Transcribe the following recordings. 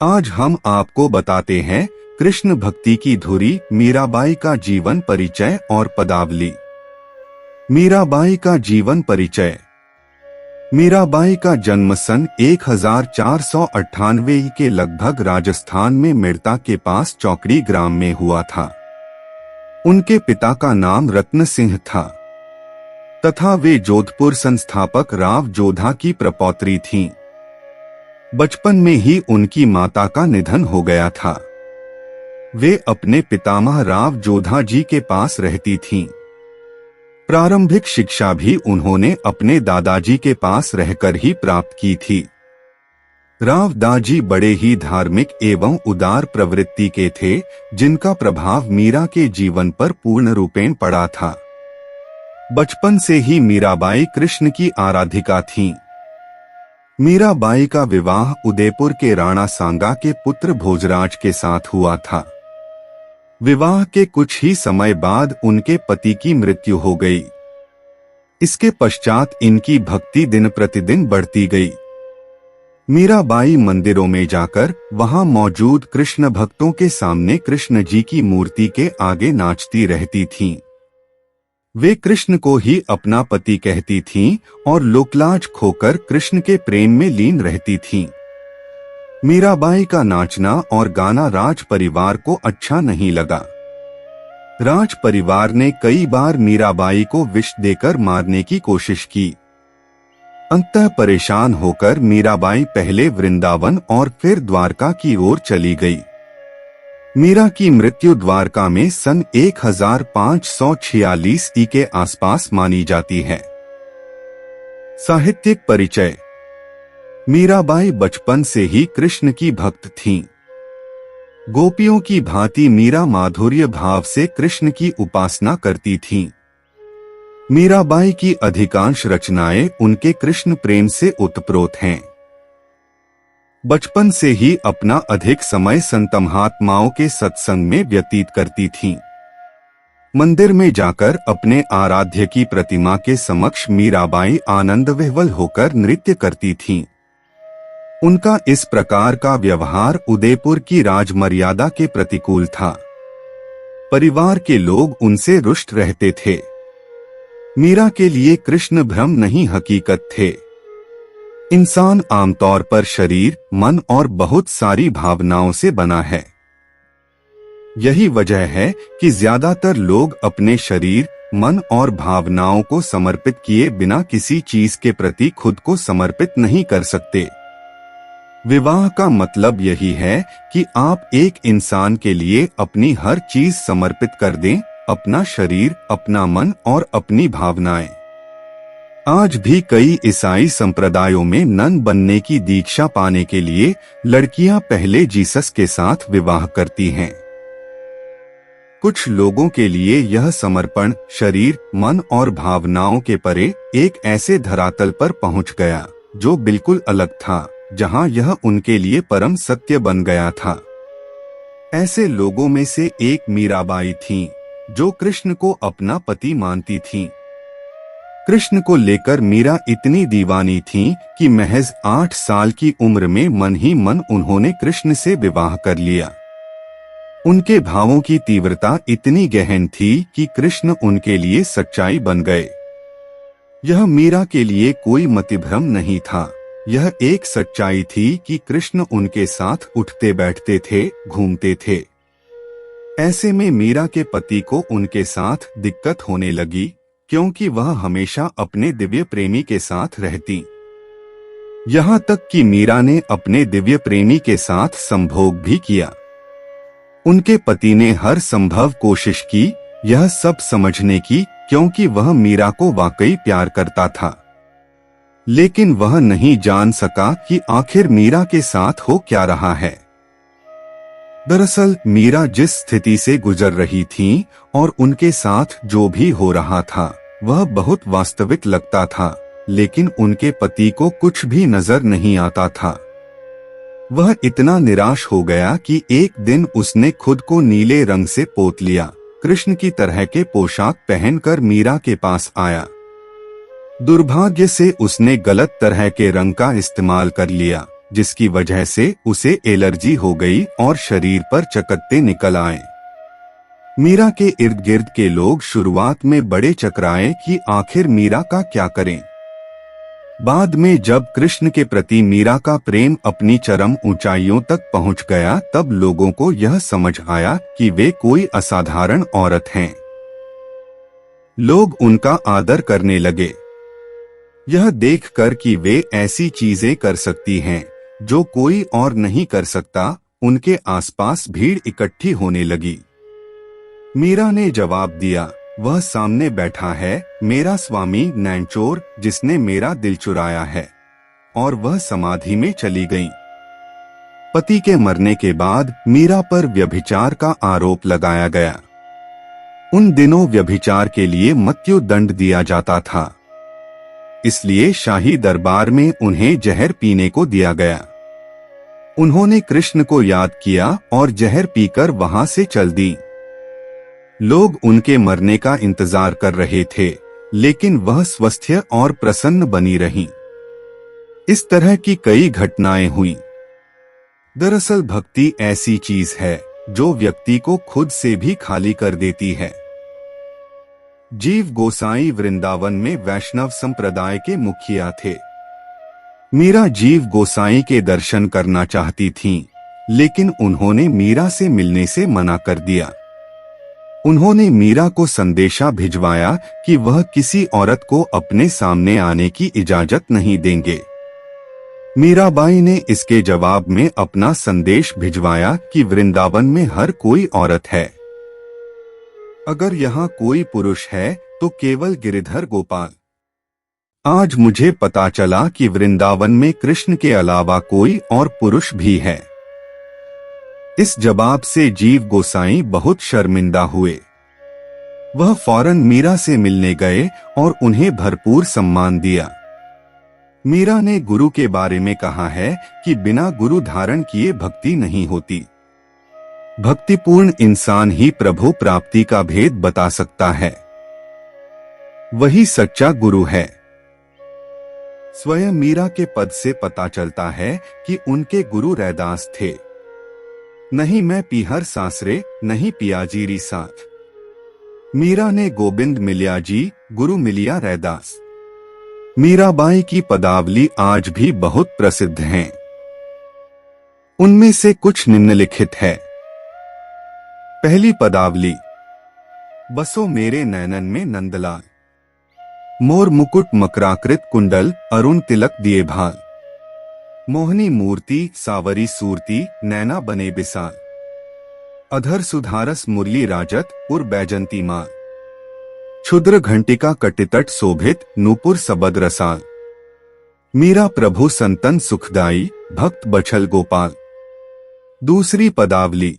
आज हम आपको बताते हैं कृष्ण भक्ति की धुरी मीराबाई का जीवन परिचय और पदावली। मीराबाई का जीवन परिचय। मीराबाई का जन्म सन 1498 के लगभग राजस्थान में मिर्ता के पास चौकड़ी ग्राम में हुआ था। उनके पिता का नाम रत्न सिंह था तथा वे जोधपुर संस्थापक राव जोधा की प्रपौत्री थीं। बचपन में ही उनकी माता का निधन हो गया था। वे अपने पितामह राव जोधा जी के पास रहती थीं। प्रारंभिक शिक्षा भी उन्होंने अपने दादाजी के पास रहकर ही प्राप्त की थी। राव दाजी बड़े ही धार्मिक एवं उदार प्रवृत्ति के थे, जिनका प्रभाव मीरा के जीवन पर पूर्ण रूपेण पड़ा था। बचपन से ही मीराबाई कृष्ण की आराधिका थीं। मीराबाई का विवाह उदयपुर के राणा सांगा के पुत्र भोजराज के साथ हुआ था। विवाह के कुछ ही समय बाद उनके पति की मृत्यु हो गई। इसके पश्चात इनकी भक्ति दिन प्रतिदिन बढ़ती गई। मीराबाई मंदिरों में जाकर वहां मौजूद कृष्ण भक्तों के सामने कृष्ण जी की मूर्ति के आगे नाचती रहती थीं। वे कृष्ण को ही अपना पति कहती थीं और लोकलाज खोकर कृष्ण के प्रेम में लीन रहती थीं। मीराबाई का नाचना और गाना राज परिवार को अच्छा नहीं लगा। राज परिवार ने कई बार मीराबाई को विष देकर मारने की कोशिश की। अंततः परेशान होकर मीराबाई पहले वृंदावन और फिर द्वारका की ओर चली गई। मीरा की मृत्यु द्वारका में सन 1546 ई के आसपास मानी जाती है। साहित्यिक परिचय। मीराबाई बचपन से ही कृष्ण की भक्त थीं। गोपियों की भांति मीरा माधुर्य भाव से कृष्ण की उपासना करती थीं। मीराबाई की अधिकांश रचनाएं उनके कृष्ण प्रेम से ओतप्रोत हैं। बचपन से ही अपना अधिक समय संत महात्माओं के सत्संग में व्यतीत करती थीं। मंदिर में जाकर अपने आराध्य की प्रतिमा के समक्ष मीराबाई आनंद विह्वल होकर नृत्य करती थीं। उनका इस प्रकार का व्यवहार उदयपुर की राजमर्यादा के प्रतिकूल था। परिवार के लोग उनसे रुष्ट रहते थे। मीरा के लिए कृष्ण भ्रम नहीं हकीकत थे। इंसान आमतौर पर शरीर, मन और बहुत सारी भावनाओं से बना है। यही वजह है कि ज्यादातर लोग अपने शरीर, मन और भावनाओं को समर्पित किए बिना किसी चीज के प्रति खुद को समर्पित नहीं कर सकते। विवाह का मतलब यही है कि आप एक इंसान के लिए अपनी हर चीज समर्पित कर दें, अपना शरीर, अपना मन और अपनी भावनाएं। आज भी कई ईसाई संप्रदायों में नन बनने की दीक्षा पाने के लिए लड़कियां पहले जीसस के साथ विवाह करती हैं। कुछ लोगों के लिए यह समर्पण शरीर, मन और भावनाओं के परे एक ऐसे धरातल पर पहुंच गया जो बिल्कुल अलग था, जहां यह उनके लिए परम सत्य बन गया था। ऐसे लोगों में से एक मीराबाई थीं, जो कृष्ण को अपना पति मानती थीं। कृष्ण को लेकर मीरा इतनी दीवानी थीं कि महज 8 साल की उम्र में मन ही मन उन्होंने कृष्ण से विवाह कर लिया। उनके भावों की तीव्रता इतनी गहन थी कि कृष्ण उनके लिए सच्चाई बन गए। यह मीरा के लिए कोई मतिभ्रम नहीं था। यह एक सच्चाई थी कि कृष्ण उनके साथ उठते बैठते थे, घूमते थे। ऐसे में मीरा के पति को उनके साथ दिक्कत होने लगी, क्योंकि वह हमेशा अपने दिव्य प्रेमी के साथ रहती। यहाँ तक कि मीरा ने अपने दिव्य प्रेमी के साथ संभोग भी किया। उनके पति ने हर संभव कोशिश की यह सब समझने की, क्योंकि वह मीरा को वाकई प्यार करता था। लेकिन वह नहीं जान सका कि आखिर मीरा के साथ हो क्या रहा है। दरअसल मीरा जिस स्थिति से गुजर रही थीं और उनके साथ जो भी हो रहा था वह बहुत वास्तविक लगता था, लेकिन उनके पति को कुछ भी नजर नहीं आता था। वह इतना निराश हो गया कि एक दिन उसने खुद को नीले रंग से पोत लिया। कृष्ण की तरह के पोशाक पहनकर मीरा के पास आया। दुर्भाग्य से उसने गलत तरह के रंग का इस्तेमाल कर लिया, जिसकी वजह से उसे एलर्जी हो गई और शरीर पर चकत्ते निकल आए। मीरा के इर्द गिर्द के लोग शुरुआत में बड़े चकराए कि आखिर मीरा का क्या करें। बाद में जब कृष्ण के प्रति मीरा का प्रेम अपनी चरम ऊंचाइयों तक पहुंच गया, तब लोगों को यह समझ आया कि वे कोई असाधारण औरत हैं। लोग उनका आदर करने लगे, यह देखकर कि वे ऐसी चीजें कर सकती हैं जो कोई और नहीं कर सकता। उनके आसपास भीड़ इकट्ठी होने लगी। मीरा ने जवाब दिया, वह सामने बैठा है मेरा स्वामी नैनचोर, जिसने मेरा दिल चुराया है। और वह समाधि में चली गई। पति के मरने के बाद मीरा पर व्यभिचार का आरोप लगाया गया। उन दिनों व्यभिचार के लिए मृत्यु दंड दिया जाता था, इसलिए शाही दरबार में उन्हें जहर पीने को दिया गया। उन्होंने कृष्ण को याद किया और जहर पीकर वहां से चल दी। लोग उनके मरने का इंतजार कर रहे थे, लेकिन वह स्वस्थ और प्रसन्न बनी रहीं। इस तरह की कई घटनाएं हुई। दरअसल भक्ति ऐसी चीज है जो व्यक्ति को खुद से भी खाली कर देती है। जीव गोसाई वृंदावन में वैष्णव संप्रदाय के मुखिया थे। मीरा जीव गोसाई के दर्शन करना चाहती थीं, लेकिन उन्होंने मीरा से मिलने से मना कर दिया। उन्होंने मीरा को संदेशा भिजवाया कि वह किसी औरत को अपने सामने आने की इजाजत नहीं देंगे। मीराबाई ने इसके जवाब में अपना संदेश भिजवाया कि वृंदावन में हर कोई औरत है। अगर यहाँ कोई पुरुष है तो केवल गिरिधर गोपाल। आज मुझे पता चला कि वृंदावन में कृष्ण के अलावा कोई और पुरुष भी है। इस जवाब से जीव गोसाई बहुत शर्मिंदा हुए। वह फौरन मीरा से मिलने गए और उन्हें भरपूर सम्मान दिया। मीरा ने गुरु के बारे में कहा है कि बिना गुरु धारण किए भक्ति नहीं होती। भक्तिपूर्ण इंसान ही प्रभु प्राप्ति का भेद बता सकता है। वही सच्चा गुरु है। स्वयं मीरा के पद से पता चलता है कि उनके गुरु रैदास थे। नहीं मैं पीहर सासरे, नहीं पियाजीरी साथ। मीरा ने गोविंद मिलिया जी, गुरु मिलिया रैदास। मीराबाई की पदावली आज भी बहुत प्रसिद्ध हैं। उनमें से कुछ निम्नलिखित है। पहली पदावली, बसो मेरे नैनन में नंदलाल, मोर मुकुट मकराकृत कुंडल, अरुण तिलक दिए भाल, मोहनी मूर्ति सावरी सूरती, नैना बने बिसाल, अधर सुधारस मुरली राजत, उर बैजंती माल, क्षुद्र घंटिका कटितट शोभित, नूपुर सबद रसाल, मीरा प्रभु संतन सुखदाई, भक्त बछल गोपाल। दूसरी पदावली,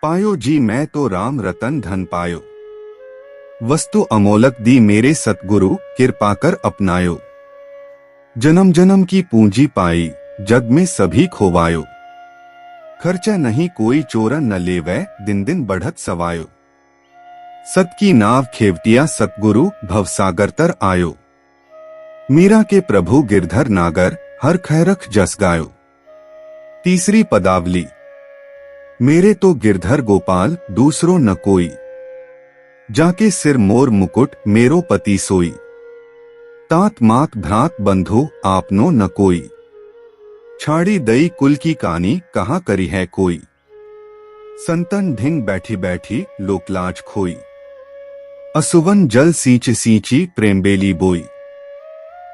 पायो जी मैं तो राम रतन धन पायो, वस्तु अमोलक दी मेरे सतगुरु, कृपा कर अपनायो, जन्म जन्म की पूंजी पाई, जग में सभी खोवायो, खर्चा नहीं कोई चोरन न लेवै, दिन दिन बढ़त सवायो, सत की नाव खेवटिया सतगुरु, भवसागर तर आयो, मीरा के प्रभु गिरधर नागर, हर खैरख जस गायो। तीसरी पदावली, मेरे तो गिरधर गोपाल, दूसरो न कोई, जाके सिर मोर मुकुट, मेरो पति सोई, तात मात भ्रात बंधु, आपनो न कोई, छाड़ी दई कुल की कानी, कहाँ करी है कोई, संतन ढिंग बैठी बैठी, लोकलाज खोई, असुवन जल सींच सींची, प्रेम बेली बोई,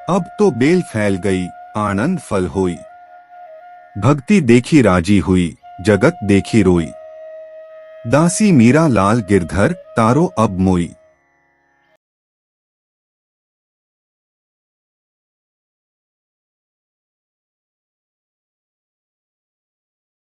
अब तो बेल फैल गई, आनंद फल होई, भक्ति देखी राजी हुई, जगत देखी रोई, दासी मीरा लाल गिरधर, तारो अब मोई।